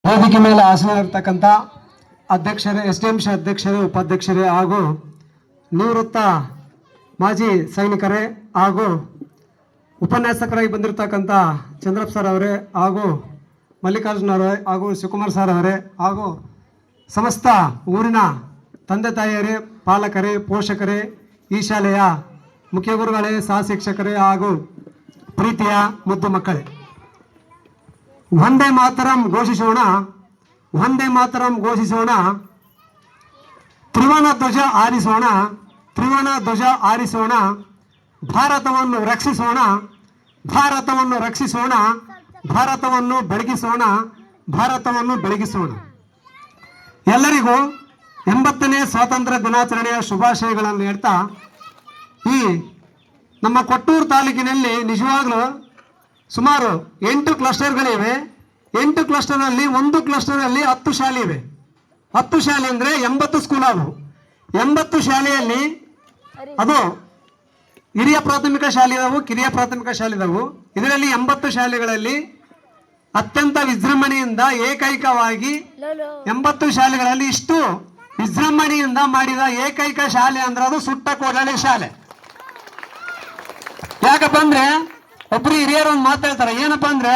ವೇದಿಕೆ ಮೇಲೆ ಆಸೀನರಾಗಿರ್ತಕ್ಕಂಥ ಅಧ್ಯಕ್ಷರೇ, SDMC ಅಧ್ಯಕ್ಷರೇ, ಉಪಾಧ್ಯಕ್ಷರೇ ಹಾಗೂ ನಿವೃತ್ತ ಮಾಜಿ ಸೈನಿಕರೇ ಹಾಗೂ ಉಪನ್ಯಾಸಕರಾಗಿ ಬಂದಿರತಕ್ಕಂಥ ಚಂದ್ರಪ್ಪ ಸರ್ ಅವರೇ ಹಾಗೂ ಮಲ್ಲಿಕಾರ್ಜುನ ಅವರೇ ಹಾಗೂ ಶಿವಕುಮಾರ್ ಸರ್ ಅವರೇ ಹಾಗೂ ಸಮಸ್ತ ಊರಿನ ತಂದೆ ತಾಯಿಯರೇ, ಪಾಲಕರೇ, ಪೋಷಕರೇ, ಈ ಶಾಲೆಯ ಮುಖ್ಯ ಗುರುಗಳೇ, ಸಹ ಶಿಕ್ಷಕರೇ ಹಾಗೂ ಪ್ರೀತಿಯ ಮುದ್ದು ಮಕ್ಕಳೇ, ವಂದೇ ಮಾತರಂ ಘೋಷಿಸೋಣ, ವಂದೇ ಮಾತರಂ ಘೋಷಿಸೋಣ, ತ್ರಿವರ್ಣ ಧ್ವಜ ಆರಿಸೋಣ, ತ್ರಿವರ್ಣ ಧ್ವಜ ಆರಿಸೋಣ, ಭಾರತವನ್ನು ರಕ್ಷಿಸೋಣ, ಭಾರತವನ್ನು ರಕ್ಷಿಸೋಣ, ಭಾರತವನ್ನು ಬೆಳಗಿಸೋಣ, ಭಾರತವನ್ನು ಬೆಳಗಿಸೋಣ. ಎಲ್ಲರಿಗೂ 80ನೇ ಸ್ವಾತಂತ್ರ್ಯ ದಿನಾಚರಣೆಯ ಶುಭಾಶಯಗಳನ್ನು ಹೇಳ್ತಾ, ಈ ನಮ್ಮ ಕೊಟ್ಟೂರು ತಾಲೂಕಿನಲ್ಲಿ ನಿಜವಾಗ್ಲೂ ಸುಮಾರು 8 ಕ್ಲಸ್ಟರ್ಗಳಿವೆ. 8 ಕ್ಲಸ್ಟರ್ನಲ್ಲಿ ಒಂದು ಕ್ಲಸ್ಟರಲ್ಲಿ 10 ಶಾಲೆ ಇವೆ. 10 ಶಾಲೆ ಅಂದರೆ 80 ಸ್ಕೂಲ್ ಅವು. 80 ಶಾಲೆಯಲ್ಲಿ ಅದು ಹಿರಿಯ ಪ್ರಾಥಮಿಕ ಶಾಲೆ ಇದಾವು, ಕಿರಿಯ ಪ್ರಾಥಮಿಕ ಶಾಲೆ ಇದಾವು. ಇದರಲ್ಲಿ 80 ಶಾಲೆಗಳಲ್ಲಿ ಅತ್ಯಂತ ವಿಜೃಂಭಣೆಯಿಂದ ಏಕೈಕವಾಗಿ 80 ಶಾಲೆಗಳಲ್ಲಿ ಇಷ್ಟು ವಿಜೃಂಭಣೆಯಿಂದ ಮಾಡಿದ ಏಕೈಕ ಶಾಲೆ ಅಂದ್ರೆ ಅದು ಸುಟ್ಟ ಕೋಡಳ್ಳಿ ಶಾಲೆ. ಯಾಕಪ್ಪ ಅಂದ್ರೆ ಒಬ್ರು ಹಿರಿಯರು ಒಂದು ಮಾತಾಡ್ತಾರೆ, ಏನಪ್ಪ ಅಂದ್ರೆ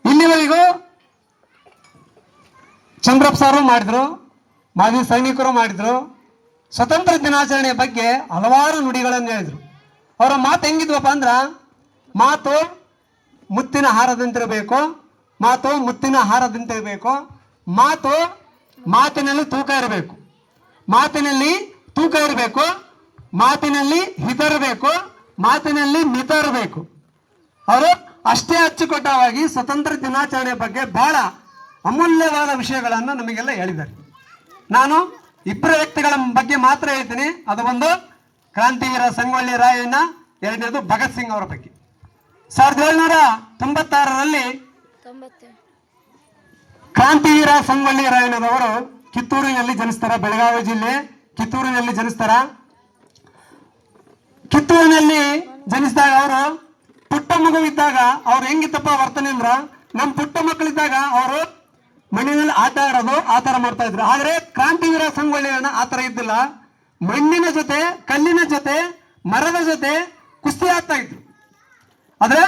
ಇಲ್ಲಿವರೆಗೂ ಚಂದ್ರಪ್ಪ ಸಾರು ಮಾಡಿದ್ರು, ಮಾಜಿ ಸೈನಿಕರು ಮಾಡಿದ್ರು, ಸ್ವತಂತ್ರ ದಿನಾಚರಣೆಯ ಬಗ್ಗೆ ಹಲವಾರು ನುಡಿಗಳನ್ನು ಹೇಳಿದ್ರು. ಅವರ ಮಾತು ಹೆಂಗಿದ್ವಪ್ಪ ಅಂದ್ರ, ಮಾತು ಮುತ್ತಿನ ಹಾರದಂತಿರಬೇಕು, ಮಾತು ಮುತ್ತಿನ ಹಾರದಂತಿರಬೇಕು, ಮಾತು ಮಾತಿನಲ್ಲಿ ತೂಕ ಇರಬೇಕು, ಮಾತಿನಲ್ಲಿ ತೂಕ ಇರಬೇಕು, ಮಾತಿನಲ್ಲಿ ಹಿತ ಇರಬೇಕು, ಮಾತಿನಲ್ಲಿ ಮಿತ ಇರಬೇಕು. ಅವರು ಅಷ್ಟೇ ಅಚ್ಚುಕಟ್ಟಾಗಿ ಸ್ವತಂತ್ರ ದಿನಾಚರಣೆ ಬಗ್ಗೆ ಬಹಳ ಅಮೂಲ್ಯವಾದ ವಿಷಯಗಳನ್ನು ನಮಗೆಲ್ಲ ಹೇಳಿದ್ದಾರೆ. ನಾನು ಇಬ್ಬರು ವ್ಯಕ್ತಿಗಳ ಬಗ್ಗೆ ಮಾತ್ರ ಹೇಳ್ತೀನಿ. ಅದು ಒಂದು ಕ್ರಾಂತಿವೀರ ಸಂಗೊಳ್ಳಿ ರಾಯಣ್ಣ, ಎರಡನೇದು ಭಗತ್ ಸಿಂಗ್ ಅವರ ಬಗ್ಗೆ. 1796ರಲ್ಲಿ ಕ್ರಾಂತಿವೀರ ಸಂಗೊಳ್ಳಿ ರಾಯಣ್ಣನವರು ಕಿತ್ತೂರಿನಲ್ಲಿ ಜನಿಸ್ತಾರ. ಬೆಳಗಾವಿ ಜಿಲ್ಲೆ ಕಿತ್ತೂರಿನಲ್ಲಿ ಜನಿಸ್ತಾರ. ಕಿತ್ತೂರಿನಲ್ಲಿ ಜನಿಸಿದಾಗ ಅವರು ಪುಟ್ಟ ಮಗುವಿದ್ದಾಗ ಅವ್ರು ಹೆಂಗಿತ್ತಪ್ಪ ವರ್ತನೆ ಅಂದ್ರ, ನಮ್ಮ ಪುಟ್ಟ ಮಕ್ಕಳಿದ್ದಾಗ ಅವರು ಮಣ್ಣಿನಲ್ಲಿ ಆಟ ಆಡೋದು ಆ ತರ ಮಾಡ್ತಾ ಇದ್ರು. ಆದ್ರೆ ಕ್ರಾಂತಿವೀರ ಸಂಗೊಳ್ಳಿ ರಾಯಣ್ಣ ಆ ತರ ಇದ್ದಿಲ್ಲ. ಮಣ್ಣಿನ ಜೊತೆ, ಕಲ್ಲಿನ ಜೊತೆ, ಮರದ ಜೊತೆ ಕುಸ್ತಿ ಆಗ್ತಾ ಇದ್ರು. ಆದ್ರೆ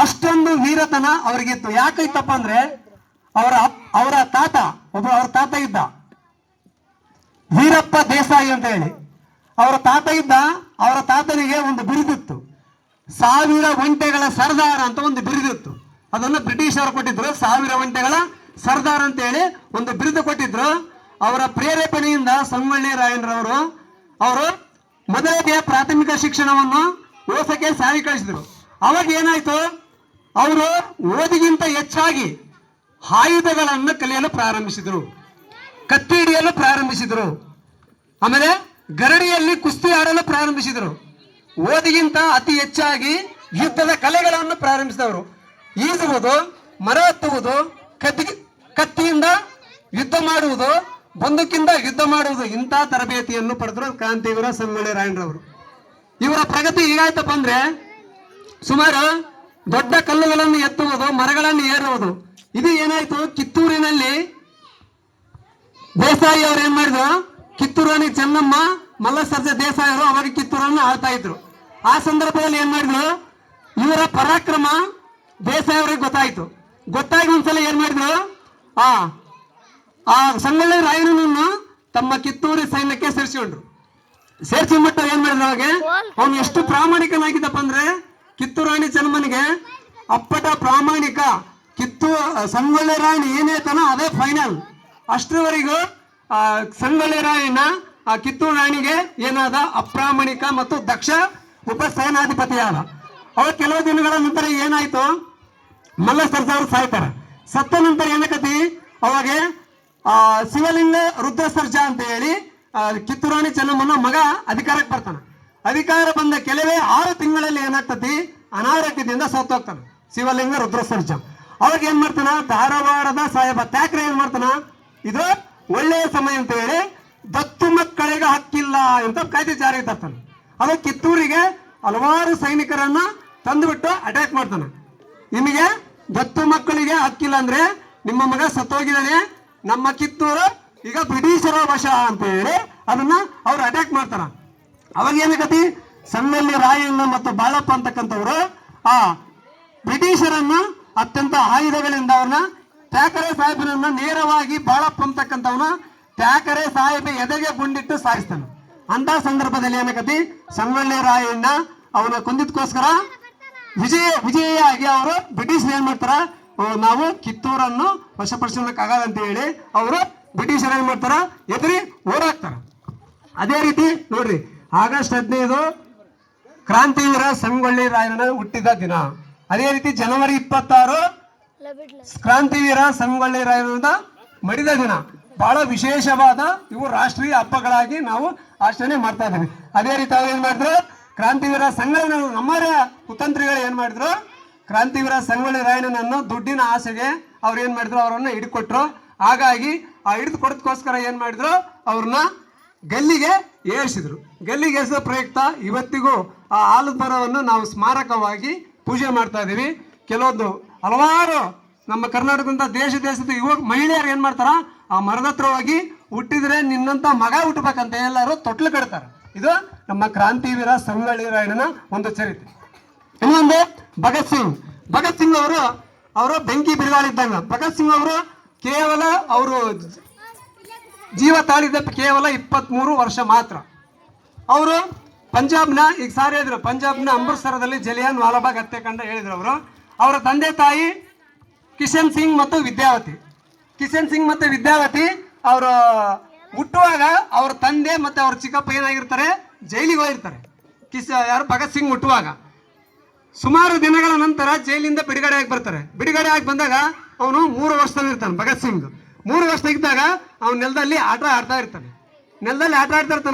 ಅಷ್ಟೊಂದು ವೀರತನ ಅವ್ರಿಗಿತ್ತು. ಯಾಕೈತಪ್ಪ ಅಂದ್ರೆ ಅವರ ತಾತ, ಅವ್ರ ತಾತ ಇದ್ದ ವೀರಪ್ಪ ದೇಸಾಯಿ ಅಂತ ಹೇಳಿ. ಅವರ ತಾತ ಇದ್ದ. ಅವರ ತಾತನಿಗೆ ಒಂದು ಬಿರುದಿತ್ತು, 1000 ಒಂಟೆಗಳ ಸರ್ದಾರ ಅಂತ ಒಂದು ಬಿರುದಿತ್ತು. ಅದನ್ನು ಬ್ರಿಟಿಷ್ ಅವರು ಕೊಟ್ಟಿದ್ರು. 1000 ಒಂಟೆಗಳ ಸರ್ದಾರ್ ಅಂತ ಹೇಳಿ ಒಂದು ಬಿರುದು ಕೊಟ್ಟಿದ್ರು. ಅವರ ಪ್ರೇರೇಪಣೆಯಿಂದ ಸಂಗೊಳ್ಳಿ ರಾಯಣ್ಣರವರು ಅವರು ಮೊದಲಿಗೆ ಪ್ರಾಥಮಿಕ ಶಿಕ್ಷಣವನ್ನು ಓಸಕ್ಕೆ ಸಾರಿ ಕಳಿಸಿದ್ರು. ಅವಾಗ ಏನಾಯ್ತು, ಅವರು ಓದಿಗಿಂತ ಹೆಚ್ಚಾಗಿ ಆಯುಧಗಳನ್ನು ಕಲಿಯಲು ಪ್ರಾರಂಭಿಸಿದ್ರು, ಕತ್ತಿ ಹಿಡಿಯಲು ಪ್ರಾರಂಭಿಸಿದ್ರು, ಆಮೇಲೆ ಗರಡಿಯಲ್ಲಿ ಕುಸ್ತಿ ಆಡಲು ಪ್ರಾರಂಭಿಸಿದರು. ಓದಿಗಿಂತ ಅತಿ ಹೆಚ್ಚಾಗಿ ಯುದ್ಧದ ಕಲೆಗಳನ್ನು ಪ್ರಾರಂಭಿಸಿದವರು. ಈಜುವುದು, ಮರ ಹತ್ತುವುದು, ಕತ್ತಿಯಿಂದ ಯುದ್ಧ ಮಾಡುವುದು, ಬಂದೂಕಿಂದ ಯುದ್ಧ ಮಾಡುವುದು, ಇಂಥ ತರಬೇತಿಯನ್ನು ಪಡೆದರು ಕ್ರಾಂತಿವೀರ ಸಂಗೊಳ್ಳಿ ರಾಯಣ್ಣರವರು. ಇವರ ಪ್ರಗತಿ ಹೇಗಾಯ್ತಪ್ಪ ಅಂದ್ರೆ, ಸುಮಾರು ದೊಡ್ಡ ಕಲ್ಲುಗಳನ್ನು ಎತ್ತುವುದು, ಮರಗಳನ್ನು ಏರುವುದು. ಇದು ಏನಾಯ್ತು, ಕಿತ್ತೂರಿನಲ್ಲಿ ದೇಸಾಯಿ ಅವರು ಏನ್ ಮಾಡಿದ್ರು, ಕಿತ್ತೂರು ರಾಣಿ ಚೆನ್ನಮ್ಮ, ಮಲ್ಲಸರ್ಜ ದೇಸಾಯಿ ಅವರು ಅವಾಗ ಕಿತ್ತೂರನ್ನು ಆಳ್ತಾ ಇದ್ರು. ಆ ಸಂದರ್ಭದಲ್ಲಿ ಏನ್ ಮಾಡಿದ್ರು, ಇವರ ಪರಾಕ್ರಮ ದೇಸಾಯಿ ಅವರಿಗೆ ಗೊತ್ತಾಯ್ತು. ಗೊತ್ತಾಗಿ ಒಂದ್ಸಲ ಏನ್ ಮಾಡಿದ್ರು, ಆ ಸಂಗೊಳ್ಳಿ ರಾಯಣ್ಣನನ್ನು ತಮ್ಮ ಕಿತ್ತೂರು ಸೈನ್ಯಕ್ಕೆ ಸೇರಿಸಿಕೊಂಡ್ರು. ಸೇರಿಸಿಬಿಟ್ಟು ಏನ್ ಮಾಡಿದ್ರು, ಅವಾಗ ಅವನು ಎಷ್ಟು ಪ್ರಾಮಾಣಿಕನಾಗಿದ್ದಪ್ಪ ಅಂದ್ರೆ, ಕಿತ್ತೂರು ರಾಣಿ ಚೆನ್ನಮ್ಮನಿಗೆ ಅಪ್ಪಟ ಪ್ರಾಮಾಣಿಕ, ಸಂಗೊಳ್ಳಿ ರಾಯಣ್ಣ ಏನೇತನ ಅದೇ ಫೈನಲ್. ಅಷ್ಟರವರೆಗೂ ಸಂಗೊಳ್ಳಿ ರಾಯಣ್ಣ ಆ ಕಿತ್ತೂರು ರಾಣಿಗೆ ಏನಾದ ಅಪ್ರಾಮಾಣಿಕ ಮತ್ತು ದಕ್ಷ ಉಪ ಸೇನಾಧಿಪತಿಯಾದ. ಅವಾಗ ಕೆಲವು ದಿನಗಳ ನಂತರ ಏನಾಯ್ತು, ಮಲ್ಲಸರ್ಜ ಅವರು ಸಾಯ್ತಾರೆ. ಸತ್ತ ನಂತರ ಏನಕತಿ, ಅವಾಗ ಶಿವಲಿಂಗ ರುದ್ರ ಸರ್ಜಾ ಅಂತ ಹೇಳಿ ಕಿತ್ತೂರು ರಾಣಿ ಚೆನ್ನಮ್ಮನ ಮಗ ಅಧಿಕಾರಕ್ಕೆ ಬರ್ತಾನೆ. ಅಧಿಕಾರ ಬಂದ ಕೆಲವೇ 6 ತಿಂಗಳಲ್ಲಿ ಏನಾಗ್ತತಿ, ಅನಾರೋಗ್ಯದಿಂದ ಸತ್ತೋಗ್ತಾನೆ ಶಿವಲಿಂಗ ರುದ್ರ ಸರ್ಜಾ. ಅವಾಗ ಏನ್ ಮಾಡ್ತಾನ, ಧಾರವಾಡದ ಸಾಹೇಬ ತ್ಯಾಕ್ರೆ ಏನ್ ಮಾಡ್ತಾನ, ಇದು ಒಳ್ಳೆಯ ಸಮಯ ಅಂತ ಹೇಳಿ ದತ್ತು ಮಕ್ಕಳಿಗೆ ಹಕ್ಕಿಲ್ಲ ಅಂತ ಕಾಯ್ದೆ ಜಾರಿಗೆ ತರ್ತಾನೆ. ಅದು ಕಿತ್ತೂರಿಗೆ ಹಲವಾರು ಸೈನಿಕರನ್ನ ತಂದುಬಿಟ್ಟು ಅಟ್ಯಾಕ್ ಮಾಡ್ತಾನೆ. ನಿಮಗೆ ದತ್ತು ಮಕ್ಕಳಿಗೆ ಹಕ್ಕಿಲ್ಲ ಅಂದ್ರೆ ನಿಮ್ಮ ಮಗ ಸತ್ತೋಗಿದ್ದಾನೆ, ನಮ್ಮ ಕಿತ್ತೂರು ಈಗ ಬ್ರಿಟಿಷರ ವಶ ಅಂತ ಹೇಳಿ ಅದನ್ನ ಅವ್ರು ಅಟ್ಯಾಕ್ ಮಾಡ್ತಾರ. ಅವಾಗ ಏನಾಗತಿ, ಸಂಗೊಳ್ಳಿ ರಾಯಣ್ಣ ಮತ್ತು ಬಾಳಪ್ಪ ಅಂತಕ್ಕಂಥವ್ರು ಆ ಬ್ರಿಟಿಷರನ್ನು ಅತ್ಯಂತ ಆಯುಧಗಳಿಂದ ಅವ್ರನ್ನ ತ್ಯಾಕರೆ ಸಾಹೇಬನನ್ನ ನೇರವಾಗಿ ಬಾಳಪ್ಪ ಅಂತಕ್ಕಂಥವ್ನ ತ್ಯಾಕರೆ ಸಾಹೇಬ ಎದೆಗೆ ಗುಂಡಿಟ್ಟು ಸಾಯಿಸ್ತಾನೆ. ಅಂತ ಸಂದರ್ಭದಲ್ಲಿ ಏನಾಗತಿ, ಸಂಗೊಳ್ಳಿ ರಾಯಣ್ಣ ಅವನ ಕೊಂದಿದ್ಕೋಸ್ಕರ ವಿಜಯಿಯಾಗಿ ಅವರು ಬ್ರಿಟಿಷ್ ಏನ್ ಮಾಡ್ತಾರ, ನಾವು ಕಿತ್ತೂರನ್ನು ವಶಪಡಿಸೋದಕ್ಕಾಗಲ್ಲ ಅಂತ ಹೇಳಿ ಅವರು ಬ್ರಿಟಿಷರು ಏನ್ ಮಾಡ್ತಾರ, ಎದುರಿ ಓಡಾಕ್ತಾರ. ಅದೇ ರೀತಿ ನೋಡ್ರಿ, ಆಗಸ್ಟ್ 15 ಕ್ರಾಂತಿವೀರ ಸಂಗೊಳ್ಳಿ ರಾಯಣ್ಣ ಹುಟ್ಟಿದ ದಿನ. ಅದೇ ರೀತಿ ಜನವರಿ 26 ಕ್ರಾಂತಿವೀರ ಸಂಗೊಳ್ಳಿ ರಾಯಣ್ಣ ಮಡಿದ ದಿನ. ಬಹಳ ವಿಶೇಷವಾದ ಇವು ರಾಷ್ಟ್ರೀಯ ಹಬ್ಬಗಳಾಗಿ ನಾವು ಆಚರಣೆ ಮಾಡ್ತಾ ಇದ್ದೀವಿ. ಅದೇ ರೀತಿ ಅವ್ರು ಏನ್ ಮಾಡಿದ್ರು, ಕ್ರಾಂತಿವೀರ ಸಂಗೊಳ್ಳಿ ನಮ್ಮರ ಕುತಂತ್ರಿಗಳು ಏನ್ ಮಾಡಿದ್ರು, ಕ್ರಾಂತಿವೀರ ಸಂಗೊಳ್ಳಿ ರಾಯಣ್ಣನನ್ನು ದುಡ್ಡಿನ ಆಸೆಗೆ ಅವ್ರು ಏನ್ ಮಾಡಿದ್ರು, ಅವರನ್ನ ಹಿಡಿಕೊಟ್ರು. ಹಾಗಾಗಿ ಆ ಹಿಡಿದು ಕೊಡೋದಕ್ಕೋಸ್ಕರ ಏನ್ ಮಾಡಿದ್ರು, ಅವ್ರನ್ನ ಗಲ್ಲಿಗೆ ಏರಿಸಿದ್ರು. ಗಲ್ಲಿಗೆ ಏರಿಸಿದ ಪ್ರಯುಕ್ತ ಇವತ್ತಿಗೂ ಆ ಆಲದ ಮರವನ್ನು ನಾವು ಸ್ಮಾರಕವಾಗಿ ಪೂಜೆ ಮಾಡ್ತಾ ಇದೀವಿ. ಕೆಲವೊಂದು ಹಲವಾರು ನಮ್ಮ ಕರ್ನಾಟಕದಿಂದ ದೇಶದ ಯುವ ಮಹಿಳೆಯರು ಏನ್ ಮಾಡ್ತಾರ, ಆ ಮರದ ಹತ್ರ ಹೋಗಿ ಹುಟ್ಟಿದ್ರೆ ನಿನ್ನಂತ ಮಗ ಹುಟ್ಟಬೇಕಂತ ಎಲ್ಲರೂ ತೊಟ್ಲು ಕಟ್ತಾರೆ. ಇದು ನಮ್ಮ ಕ್ರಾಂತಿವೀರ ಸಂಗೊಳ್ಳಿ ರಾಯಣ್ಣನ ಒಂದು ಚರಿತ್ರೆ. ಇನ್ನೊಂದು ಭಗತ್ ಸಿಂಗ್ ಅವರು ಬೆಂಕಿ ಬಿರುಗಾಳಿದ್ದಂಗ. ಭಗತ್ ಸಿಂಗ್ ಅವರು ಕೇವಲ ಅವರು ಜೀವ ತಾಳಿದ ಕೇವಲ 23 ವರ್ಷ ಮಾತ್ರ. ಅವರು ಪಂಜಾಬ್ನ, ಈಗ ಸಾರಿ ಹೇಳಿದ್ರು, ಪಂಜಾಬ್ನ ಅಮೃತಸರದಲ್ಲಿ ಜಲಿಯನ್ ವಾಲಾಬಾಗ್ ಹತ್ಯಾಕಾಂಡ ಹೇಳಿದ್ರು ಅವರು. ಅವರ ತಂದೆ ತಾಯಿ ಕಿಶನ್ ಸಿಂಗ್ ಮತ್ತು ವಿದ್ಯಾವತಿ ಅವರು ಹುಟ್ಟುವಾಗ ಅವ್ರ ತಂದೆ ಮತ್ತೆ ಅವ್ರ ಚಿಕ್ಕಪ್ಪ ಏನಾಗಿರ್ತಾರೆ, ಜೈಲಿಗೆ ಹೋಗಿರ್ತಾರೆ. ಯಾರು ಭಗತ್ ಸಿಂಗ್ ಹುಟ್ಟುವಾಗ ಸುಮಾರು ದಿನಗಳ ನಂತರ ಜೈಲಿಂದ ಬಿಡುಗಡೆ ಆಗಿ ಬರ್ತಾರೆ. ಬಿಡುಗಡೆ ಆಗಿ ಬಂದಾಗ ಅವನು 3 ವರ್ಷದಲ್ಲಿ ಇರ್ತಾನೆ. ಭಗತ್ ಸಿಂಗ್ 3 ವರ್ಷ ಇದ್ದಾಗ ಅವ್ನು ನೆಲದಲ್ಲಿ ಆಟ ಆಡ್ತಾ ಇರ್ತಾನೆ.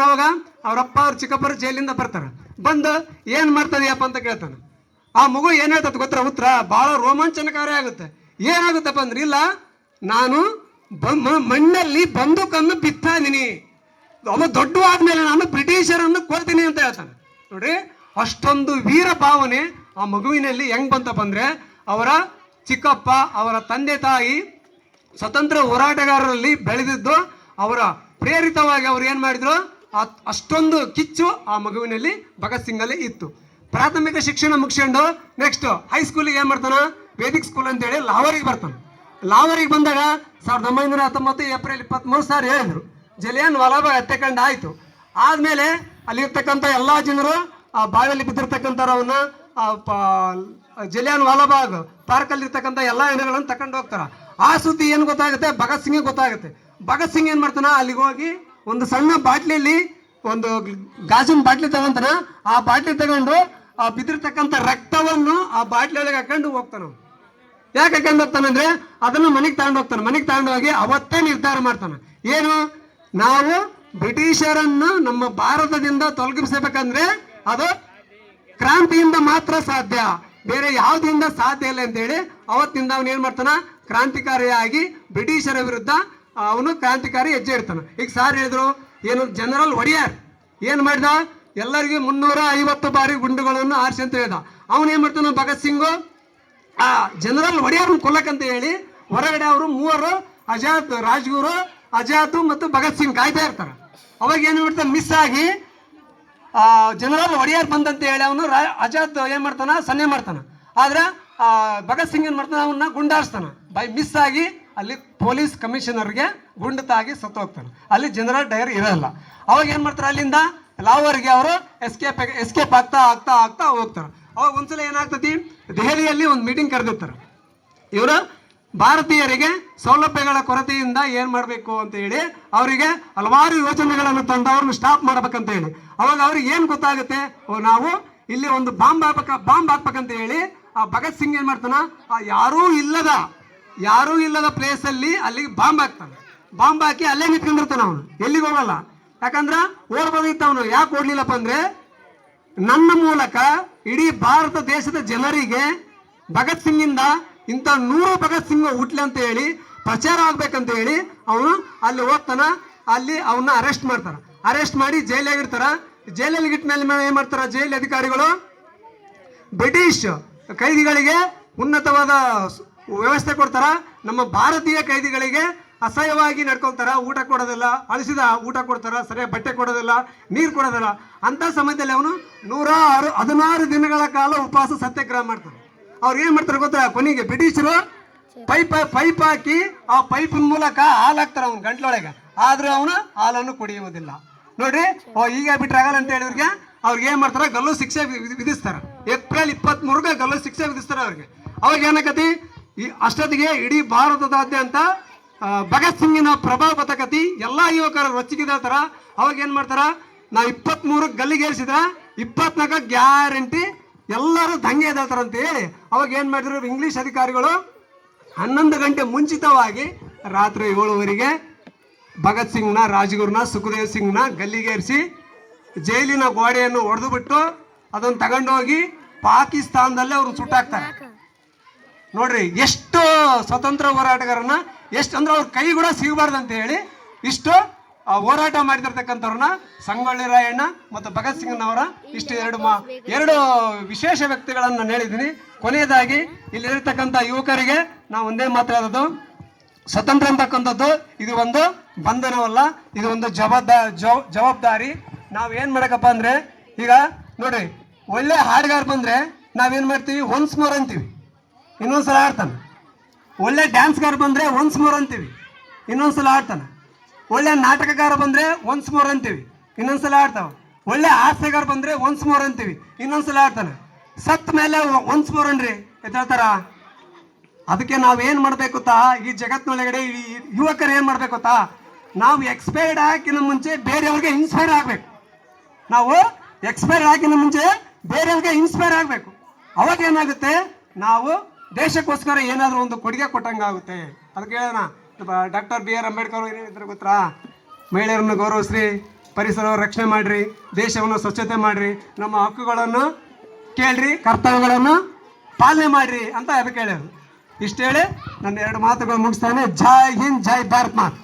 ಅವಾಗ ಅವ್ರಪ್ಪ ಅವ್ರ ಚಿಕ್ಕಪ್ಪರು ಜೈಲಿಂದ ಬರ್ತಾರೆ. ಬಂದು ಏನ್ ಮಾಡ್ತದೆಯಪ್ಪ ಅಂತ ಕೇಳ್ತಾನೆ. ಆ ಮಗು ಏನ್ ಹೇಳ್ತದೆ ಗೊತ್ತರ ಉತ್ತರ ಬಹಳ ರೋಮಾಂಚನಕಾರಿ ಆಗುತ್ತೆ. ಏನಾಗುತ್ತಪ್ಪ ಅಂದ್ರೆ, ಇಲ್ಲ ನಾನು ಮಣ್ಣಲ್ಲಿ ಬಂದೂಕನ್ನು ಬಿತ್ತಾ ಇದೀನಿ, ಅವ ದೊಡ್ಡವಾದ್ಮೇಲೆ ನಾನು ಬ್ರಿಟಿಷರನ್ನು ಕೊಲ್ತೀನಿ ಅಂತ ಹೇಳ್ತಾನೆ. ನೋಡ್ರಿ, ಅಷ್ಟೊಂದು ವೀರ ಭಾವನೆ ಆ ಮಗುವಿನಲ್ಲಿ ಹೆಂಗ್ ಬಂತಪ್ಪ ಅಂದ್ರೆ, ಅವರ ಚಿಕ್ಕಪ್ಪ ಅವರ ತಂದೆ ತಾಯಿ ಸ್ವತಂತ್ರ ಹೋರಾಟಗಾರರಲ್ಲಿ ಬೆಳೆದಿದ್ದು ಅವರ ಪ್ರೇರಿತವಾಗಿ ಅವ್ರು ಏನ್ ಮಾಡಿದ್ರು, ಅಷ್ಟೊಂದು ಕಿಚ್ಚು ಆ ಮಗುವಿನಲ್ಲಿ ಭಗತ್ ಸಿಂಗ್ ಅಲ್ಲಿ ಇತ್ತು. ಪ್ರಾಥಮಿಕ ಶಿಕ್ಷಣ ಮುಗಿಸ್ಕೊಂಡು ನೆಕ್ಸ್ಟ್ ಹೈಸ್ಕೂಲಿಗೆ ಏನ್ ಮಾಡ್ತಾನ, ವೇದಿಕ್ ಸ್ಕೂಲ್ ಅಂತೇಳಿ ಲಾಹೋರಿಗೆ ಬರ್ತಾನೆ. ಲಾಹೋರಿಗೆ ಬಂದಾಗ 1919 ಏಪ್ರಿಲ್ 23 ಸಾರಿ ಹೇಳಿದ್ರು, ಜಲಿಯನ್ ವಾಲಾಬಾಗ್ ಹತ್ಯಾಕಾಂಡ ಆಯ್ತು. ಆದ್ಮೇಲೆ ಅಲ್ಲಿರ್ತಕ್ಕಂಥ ಎಲ್ಲಾ ಜನರು ಆ ಬಾವಿಯಲ್ಲಿ ಬಿದ್ದಿರ್ತಕ್ಕಂಥವ್ರವನ್ನ ಜಲಿಯನ್ ವಾಲಾಬಾಗ್ ಪಾರ್ಕ್ ಅಲ್ಲಿ ಇರ್ತಕ್ಕಂಥ ಎಲ್ಲಾ ಹೆಣಗಳನ್ನು ತಕೊಂಡು ಹೋಗ್ತಾರ. ಆ ಸುದ್ದಿ ಏನು ಗೊತ್ತಾಗುತ್ತೆ, ಭಗತ್ ಸಿಂಗ್ ಗೊತ್ತಾಗುತ್ತೆ. ಭಗತ್ ಸಿಂಗ್ ಏನ್ ಮಾಡ್ತಾನ, ಅಲ್ಲಿಗೆ ಹೋಗಿ ಒಂದು ಸಣ್ಣ ಬಾಟ್ಲಿಯಲ್ಲಿ ಒಂದು ಗಾಜಿನ ಬಾಟ್ಲಿ ತಗೊಂತಾನ. ಆ ಬಾಟ್ಲಿ ತಗೊಂಡು ಆ ಬಿದ್ದಿರ್ತಕ್ಕಂಥ ರಕ್ತವನ್ನು ಆ ಬಾಟ್ಲಿ ಒಳಗೆ ಹಾಕೊಂಡು ಹೋಗ್ತಾನ. ಯಾಕೆ ಹಾಕೊಂಡು ಹೋಗ್ತಾನಂದ್ರೆ, ಅದನ್ನ ಮನೆಗೆ ತಗೊಂಡು ಹೋಗ್ತಾನೆ. ಮನೆಗೆ ತಗೊಂಡು ಹೋಗಿ ಅವತ್ತೇ ನಿರ್ಧಾರ ಮಾಡ್ತಾನೆ, ಏನು, ನಾವು ಬ್ರಿಟಿಷರನ್ನು ನಮ್ಮ ಭಾರತದಿಂದ ತೊಲಗಿಸಬೇಕಂದ್ರೆ ಅದು ಕ್ರಾಂತಿಯಿಂದ ಮಾತ್ರ ಸಾಧ್ಯ, ಬೇರೆ ಯಾವುದರಿಂದ ಸಾಧ್ಯ ಇಲ್ಲ ಅಂತೇಳಿ ಅವತ್ತಿಂದ ಅವನು ಏನ್ ಮಾಡ್ತಾನ, ಕ್ರಾಂತಿಕಾರಿಯಾಗಿ ಬ್ರಿಟಿಷರ ವಿರುದ್ಧ ಅವನು ಕ್ರಾಂತಿಕಾರಿ ಹೆಜ್ಜೆ ಇಡ್ತಾನೆ. ಈಗ ಸಾರ್ ಹೇಳಿದ್ರು, ಏನು ಜನರಲ್ ಒಡೆಯರ್ ಏನ್ ಮಾಡಿದ, ಎಲ್ಲರಿಗೆ 350 ಬಾರಿ ಗುಂಡುಗಳನ್ನು ಆರಿಸಿ ಅಂತ ಹೇಳಿದ. ಅವನು ಏನ್ ಮಾಡ್ತಾನ, ಭಗತ್ ಸಿಂಗ್ ಆ ಜನರಲ್ ಒಡೆಯರ್ನ ಕೊಲ್ಲಕ್ಕಂತ ಹೇಳಿ ಹೊರಗಡೆ ಅವರು 3 ಆಜಾದ್, ರಾಜ್ಗುರು, ಆಜಾದ್ ಮತ್ತು ಭಗತ್ ಸಿಂಗ್ ಕಾಯ್ತಾ ಇರ್ತಾರೆ. ಅವಾಗ ಏನ್ ಮಾಡ್ತಾನೆ, ಮಿಸ್ ಆಗಿ ಜನರಲ್ ಒಡೆಯರ್ ಬಂದಂತ ಹೇಳಿ ಅವನು ಆಜಾದ್ ಏನ್ ಮಾಡ್ತಾನ, ಸನ್ನೆ ಮಾಡ್ತಾನ. ಆದ್ರೆ ಭಗತ್ ಸಿಂಗ್ ಏನ್ ಮಾಡ್ತಾನ, ಅವನ್ನ ಗುಂಡಾರಿಸ್ತಾನ. ಬೈ ಮಿಸ್ ಆಗಿ ಅಲ್ಲಿ ಪೊಲೀಸ್ ಕಮಿಷನರ್ಗೆ ಗುಂಡು ತಾಗಿ ಸತ್ತು ಹೋಗ್ತಾನೆ. ಅಲ್ಲಿ ಜನರಲ್ ಡಯರ್ ಇರಲ್ಲ. ಅವಾಗ ಏನ್ ಮಾಡ್ತಾರೆ, ಅಲ್ಲಿಂದ ಲಾಹೋರ್ಗೆ ಅವರು ಎಸ್ಕೇಪ್ ಆಗ್ತಾ ಹೋಗ್ತಾರೆ. ಅವಾಗ ಒಂದ್ಸಲ ಏನಾಗ್ತತಿ, ದೆಹಲಿಯಲ್ಲಿ ಒಂದು ಮೀಟಿಂಗ್ ಕರೆದಿರ್ತಾರೆ. ಇವರು ಭಾರತೀಯರಿಗೆ ಸೌಲಭ್ಯಗಳ ಕೊರತೆಯಿಂದ ಏನ್ ಮಾಡಬೇಕು ಅಂತ ಹೇಳಿ ಅವರಿಗೆ ಹಲವಾರು ಯೋಜನೆಗಳನ್ನು ತಂದು ಅವ್ರನ್ನ ಸ್ಟಾಪ್ ಮಾಡ್ಬೇಕಂತ ಹೇಳಿ. ಅವಾಗ ಅವ್ರಿಗೆ ಏನ್ ಗೊತ್ತಾಗುತ್ತೆ, ನಾವು ಇಲ್ಲಿ ಒಂದು ಬಾಂಬ್ ಹಾಕ್ಬೇಕಂತ ಹೇಳಿ ಆ ಭಗತ್ ಸಿಂಗ್ ಏನ್ ಮಾಡ್ತಾನ, ಯಾರೂ ಇಲ್ಲದ ಪ್ಲೇಸ್ ಅಲ್ಲಿ ಅಲ್ಲಿಗೆ ಬಾಂಬ್ ಹಾಕ್ತಾನೆ. ಬಾಂಬ್ ಹಾಕಿ ಅಲ್ಲೇ ನಿಂತ್ಕೊಂಡಿರ್ತಾನ. ಅವನು ಎಲ್ಲಿಗೆ ಹೋಗಲ್ಲ. ಯಾಕಂದ್ರ ಓಡ್ಬೋದಿತ್ತು. ಅವನು ಯಾಕೆ ಓಡ್ಲಿಲ್ಲಪ್ಪ ಅಂದ್ರೆ, ನನ್ನ ಮೂಲಕ ಇಡೀ ಭಾರತ ದೇಶದ ಜನರಿಗೆ ಭಗತ್ ಸಿಂಗ್ ಇಂದ ಇಂಥ 100 ಭಗತ್ ಸಿಂಗ್ ಹುಟ್ಲಿ ಅಂತ ಹೇಳಿ ಪ್ರಚಾರ ಆಗ್ಬೇಕಂತ ಹೇಳಿ ಅವನು ಅಲ್ಲಿ ಹೋಗ್ತಾನ. ಅಲ್ಲಿ ಅವನ್ನ ಅರೆಸ್ಟ್ ಮಾಡ್ತಾರ. ಅರೆಸ್ಟ್ ಮಾಡಿ ಜೈಲಾಗಿರ್ತಾರ. ಜೈಲಲ್ಲಿ ಇಟ್ಟ ಮೇಲೆ ಏನ್ ಮಾಡ್ತಾರ, ಜೈಲ್ ಅಧಿಕಾರಿಗಳು ಬ್ರಿಟಿಷ್ ಕೈದಿಗಳಿಗೆ ಉನ್ನತವಾದ ವ್ಯವಸ್ಥೆ ಕೊಡ್ತಾರ. ನಮ್ಮ ಭಾರತೀಯ ಕೈದಿಗಳಿಗೆ ಅಸಹ್ಯವಾಗಿ ನಡ್ಕೊತಾರ, ಊಟ ಕೊಡೋದಿಲ್ಲ, ಅಳಿಸಿದ ಊಟ ಕೊಡ್ತಾರ, ಸರಿಯಾಗಿ ಬಟ್ಟೆ ಕೊಡೋದಿಲ್ಲ, ನೀರು ಕೊಡೋದಿಲ್ಲ. ಅಂಥ ಸಮಯದಲ್ಲಿ ಅವನು 116 ದಿನಗಳ ಕಾಲ ಉಪವಾಸ ಸತ್ಯಾಗ್ರಹ ಮಾಡ್ತಾನೆ. ಅವ್ರು ಏನು ಮಾಡ್ತಾರೆ ಗೊತ್ತಾ, ಕೊನೆಗೆ ಬ್ರಿಟಿಷರು ಪೈಪ್ ಹಾಕಿ ಆ ಪೈಪಿನ ಮೂಲಕ ಹಾಲು ಹಾಕ್ತಾರೆ ಅವನ ಗಂಟ್ಲೊಳಗೆ, ಆದ್ರೆ ಅವನು ಹಾಲನ್ನು ಕುಡಿಯುವುದಿಲ್ಲ. ನೋಡ್ರಿ, ಈಗ ಬಿಟ್ರಾಗಲ್ಲ ಅಂತ ಹೇಳಿವ್ರಿಗೆ ಅವ್ರಿಗೆ ಏನ್ ಮಾಡ್ತಾರ, ಗಲ್ಲು ಶಿಕ್ಷೆ ವಿಧಿಸ್ತಾರ. ಏಪ್ರಿಲ್ 23ಗೆ ಗಲ್ಲು ಶಿಕ್ಷೆ ವಿಧಿಸ್ತಾರ ಅವ್ರಿಗೆ. ಅವಾಗ ಏನಾಗತಿ, ಈ ಅಷ್ಟೊತ್ತಿಗೆ ಇಡೀ ಭಾರತದಾದ್ಯಂತ ಭಗತ್ ಸಿಂಗಿನ ಪ್ರಭಾವ ಬತಕತಿ, ಎಲ್ಲಾ ಯುವಕರು ರೊಚ್ಚಿಗಿದಾರ. ಅವಾಗ ಏನ್ ಮಾಡ್ತಾರ, ನಾ 23 ಗಲ್ಲಿಗೇರಿಸಿದ್ರ 24 ಗ್ಯಾರಂಟಿ ಎಲ್ಲರೂ ದಂಗೆ ಎದ್ದಾಳ್ತಾರ ಅಂತ ಹೇಳಿ ಅವಾಗ ಏನ್ ಮಾಡಿದ್ರು ಇಂಗ್ಲಿಷ್ ಅಧಿಕಾರಿಗಳು 11 ಗಂಟೆ ಮುಂಚಿತವಾಗಿ ರಾತ್ರಿ 7 ಭಗತ್ ಸಿಂಗ್ನ, ರಾಜ್ಗುರುನ, ಸುಖದೇವ್ ಸಿಂಗ್ನ ಗಲ್ಲಿಗೇರಿಸಿ ಜೈಲಿನ ಗೋಡೆಯನ್ನು ಒಡೆದು ಬಿಟ್ಟು ಅದನ್ನು ತಗೊಂಡೋಗಿ ಪಾಕಿಸ್ತಾನದಲ್ಲೇ ಅವ್ರನ್ನ ಸುಟ್ಟಾಕ್ತಾರೆ. ನೋಡ್ರಿ, ಎಷ್ಟು ಸ್ವತಂತ್ರ ಹೋರಾಟಗಾರನ, ಎಷ್ಟು ಅಂದ್ರೆ ಅವ್ರ ಕೈ ಕೂಡ ಸಿಗಬಾರ್ದಂತ ಹೇಳಿ ಇಷ್ಟು ಹೋರಾಟ ಮಾಡಿದಿರ್ತಕ್ಕಂಥವ್ರನ್ನ ಸಂಗೊಳ್ಳಿ ರಾಯಣ್ಣ ಮತ್ತು ಭಗತ್ ಸಿಂಗ್ನವರ ಇಷ್ಟು ಎರಡು ವಿಶೇಷ ವ್ಯಕ್ತಿಗಳನ್ನು ನಾನು ಹೇಳಿದ್ದೀನಿ. ಕೊನೆಯದಾಗಿ ಇಲ್ಲಿರ್ತಕ್ಕಂಥ ಯುವಕರಿಗೆ ನಾವು ಒಂದೇ ಮಾತಾಡೋದು, ಸ್ವತಂತ್ರ ಅಂತಕ್ಕಂಥದ್ದು ಇದು ಒಂದು ಬಂಧನವಲ್ಲ, ಇದು ಒಂದು ಜವಾಬ್ದಾರಿ. ನಾವೇನು ಮಾಡಬೇಕಪ್ಪ ಅಂದರೆ, ಈಗ ನೋಡ್ರಿ, ಒಳ್ಳೆ ಹಾಡುಗಾರ ಬಂದರೆ ನಾವೇನು ಮಾಡ್ತೀವಿ, ಒನ್ಸ್ ಮೋರ್ ಅಂತೀವಿ, ಇನ್ನೊಂದ್ಸಲ ಆಡ್ತಾನೆ. ಒಳ್ಳೆ ಡ್ಯಾನ್ಸ್ಗಾರ ಬಂದರೆ ಒನ್ಸ್ ಮೋರ್ ಅಂತೀವಿ, ಇನ್ನೊಂದ್ಸಲ ಆಡ್ತಾನೆ. ಒಳ್ಳೆ ನಾಟಕಗಾರ ಬಂದರೆ ಒನ್ಸ್ ಮೋರ್ ಅಂತೀವಿ, ಇನ್ನೊಂದ್ಸಲ ಆಡ್ತಾವ. ಒಳ್ಳೆ ಹಾಸ್ಯಗಾರ ಬಂದರೆ ಒನ್ಸ್ ಮೋರ್ ಅಂತೀವಿ, ಇನ್ನೊಂದ್ಸಲ ಆಡ್ತಾನೆ. ಸತ್ ಮೇಲೆ ಒನ್ಸ್ ಮೋರ್ ಅನ್ರಿ ಎತ್ತಾಳ್ತಾರ. ಅದಕ್ಕೆ ನಾವೇನು ಮಾಡಬೇಕು ಗೊತ್ತಾ, ಈ ಜಗತ್ತಿನೊಳಗಡೆ ಈ ಯುವಕರು ಏನು ಮಾಡಬೇಕು ಗೊತ್ತಾ, ನಾವು ಎಕ್ಸ್ಪೈರ್ಡ್ ಹಾಕಿನ ಮುಂಚೆ ಬೇರೆಯವ್ರಿಗೆ ಇನ್ಸ್ಪೈರ್ ಆಗಬೇಕು. ನಾವು ಎಕ್ಸ್ಪೈರ್ ಹಾಕಿನ ಮುಂಚೆ ಬೇರೆಯವ್ರಿಗೆ ಇನ್ಸ್ಪೈರ್ ಆಗಬೇಕು. ಅವಾಗ ಏನಾಗುತ್ತೆ, ನಾವು ದೇಶಕ್ಕೋಸ್ಕರ ಏನಾದರೂ ಒಂದು ಕೊಡುಗೆ ಕೊಟ್ಟಂಗಾಗುತ್ತೆ. ಅದಕ್ಕೆ ಹೇಳೋಣ, ಡಾಕ್ಟರ್ BR ಅಂಬೇಡ್ಕರ್ ಏನಿದ್ರು ಗೊತ್ತಾ, ಮಹಿಳೆಯರನ್ನು ಗೌರವಿಸ್ರಿ, ಪರಿಸರ ರಕ್ಷಣೆ ಮಾಡಿರಿ, ದೇಶವನ್ನು ಸ್ವಚ್ಛತೆ ಮಾಡಿರಿ, ನಮ್ಮ ಹಕ್ಕುಗಳನ್ನು ಕೇಳ್ರಿ, ಕರ್ತವ್ಯಗಳನ್ನು ಪಾಲನೆ ಮಾಡಿರಿ ಅಂತ ಅದಕ್ಕೆ ಹೇಳೋದು. ಇಷ್ಟು ಹೇಳಿ ನನ್ನ 2 ಮಾತುಗಳು ಮುಗಿಸ್ತಾನೆ. ಜೈ ಹಿಂದ್, ಜೈ ಭಾರತ್ ಮಾತ್.